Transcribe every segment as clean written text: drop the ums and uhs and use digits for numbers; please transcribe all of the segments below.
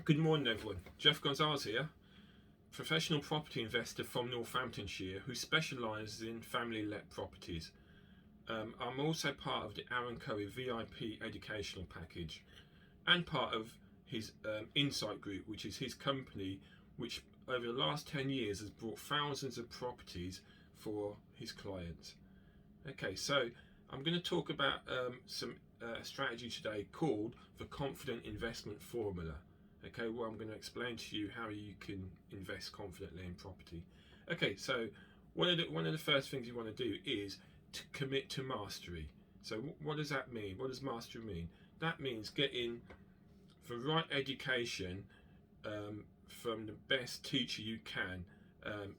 Good morning, everyone. Jeff Gonzalez here, professional property investor from Northamptonshire who specialises in family-let properties. I'm also part of the Aaron Curry VIP educational package and part of his Insight Group, which is his company which over the last 10 years has brought thousands of properties for his clients. Okay, so I'm going to talk about some strategy today called the Confident Investment Formula. Okay, well, I'm going to explain to you how you can invest confidently in property. Okay, so one of the first things you want to do is to commit to mastery. So what does that mean? What does mastery mean? That means getting the right education from the best teacher you can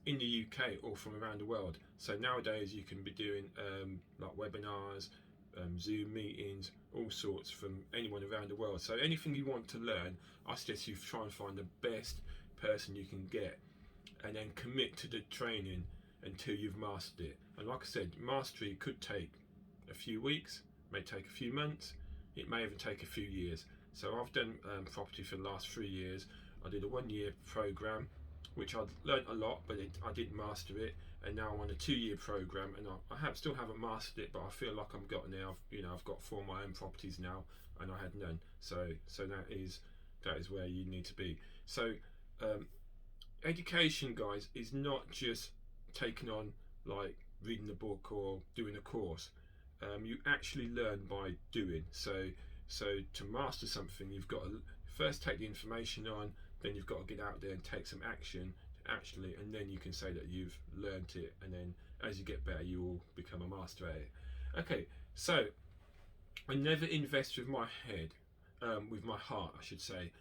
in the UK or from around the world. So nowadays you can be doing like webinars, Zoom meetings, all sorts from anyone around the world. So anything you want to learn, I suggest you try and find the best person you can get and then commit to the training until you've mastered it. And like I said, mastery could take a few weeks, may take a few months, it may even take a few years. So I've done property for the last 3 years. I did a 1-year program which I'd learnt a lot, but I didn't master it, and now I'm on a 2-year program, and I still haven't mastered it, but I feel like I'm got there. I've got 4 of my own properties now, and I had none. So that is where you need to be. So education, guys, is not just taking on like reading a book or doing a course. You actually learn by doing. So to master something, you've got to first take the information on, then you've got to get out there and take some action actually, and then you can say that you've learnt it, and then as you get better you will become a master at it. Okay, so I never invest with my head, with my heart I should say.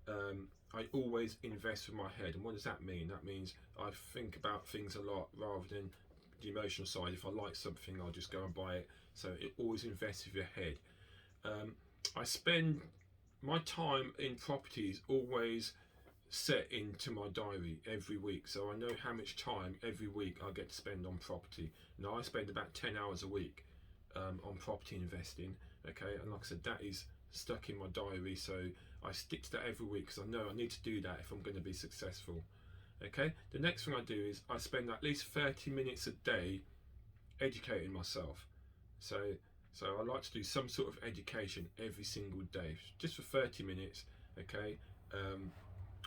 I always invest with my head. And what does that mean? That means I think about things a lot rather than the emotional side. If I like something, I'll just go and buy it. So it always invests with your head. I spend my time in properties always set into my diary every week, so I know how much time every week I get to spend on property. Now I spend about 10 hours a week on property investing. Okay, and like I said, that is stuck in my diary, so I stick to that every week because I know I need to do that if I'm going to be successful. Okay, the next thing I do is I spend at least 30 minutes a day educating myself. So I like to do some sort of education every single day, just for 30 minutes. Okay,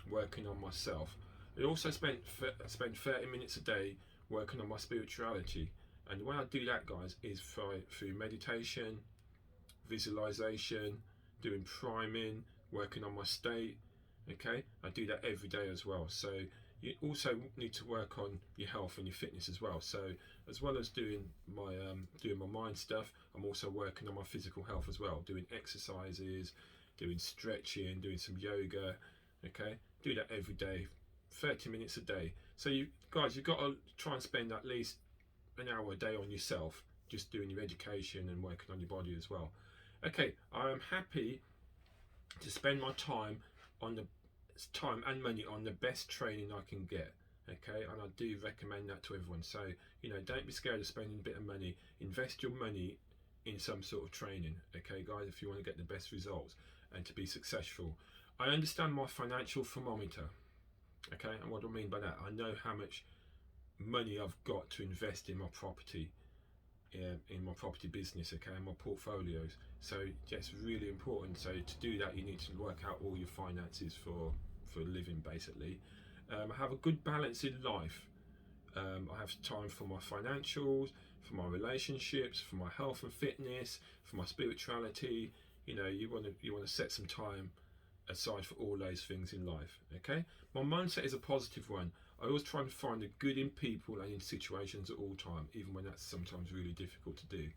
working on myself. I also spend 30 minutes a day working on my spirituality. And the way I do that, guys, is through meditation, visualization, doing priming, working on my state. Okay, I do that every day as well. So you also need to work on your health and your fitness as well. So as well as doing my mind stuff, I'm also working on my physical health as well, doing exercises, doing stretching, doing some yoga. Okay, do that every day, 30 minutes a day. So you guys, you've got to try and spend at least an hour a day on yourself, just doing your education and working on your body as well. Okay, I am happy to spend my time and money on the best training I can get. Okay, and I do recommend that to everyone. So don't be scared of spending a bit of money. Invest your money in some sort of training. Okay, guys, if you want to get the best results and to be successful. I understand my financial thermometer. Okay, and what do I mean by that? I know how much money I've got to invest in my property, in my property business, okay, and my portfolios. So it's really important. So to do that, you need to work out all your finances for living, basically. I have a good balance in life. I have time for my financials, for my relationships, for my health and fitness, for my spirituality. You want to set some time aside for all those things in life. Okay, my mindset is a positive one. I always try and find the good in people and in situations at all time, even when that's sometimes really difficult to do.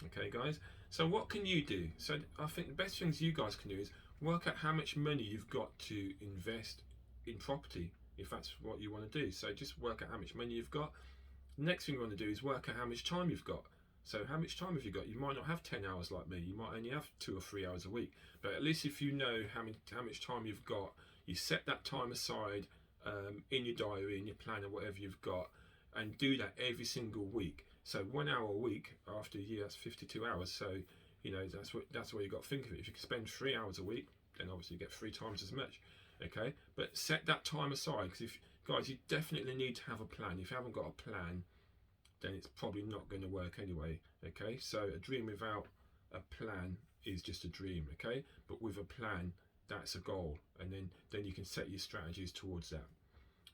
Okay, guys, so what can you do? So I think the best things you guys can do is work out how much money you've got to invest in property, if that's what you want to do. So just work out how much money you've got. The next thing you want to do is work out how much time you've got. So how much time have you got? You might not have 10 hours like me. You might only have 2 or 3 hours a week. But at least if you know how much time you've got, you set that time aside in your diary, in your planner, whatever you've got, and do that every single week. So 1 hour a week after a year, that's 52 hours. So that's what you've got to think of it. If you can spend 3 hours a week, then obviously you get 3 times as much. Okay, but set that time aside, because if guys, you definitely need to have a plan. If you haven't got a plan, then it's probably not going to work anyway. Okay, so a dream without a plan is just a dream. Okay, but with a plan, that's a goal, and then you can set your strategies towards that.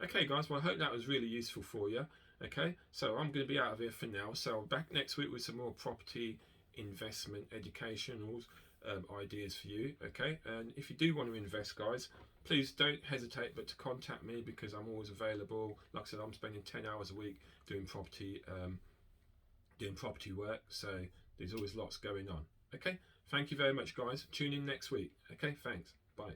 Okay guys, well I hope that was really useful for you. Okay, so I'm going to be out of here for now, so I'm back next week with some more property investment educational ideas for you. Okay, and if you do want to invest, guys, please don't hesitate but to contact me, because I'm always available. Like I said, I'm spending 10 hours a week doing property work, so there's always lots going on. Okay, thank you very much guys. Tune in next week. Okay, thanks, bye.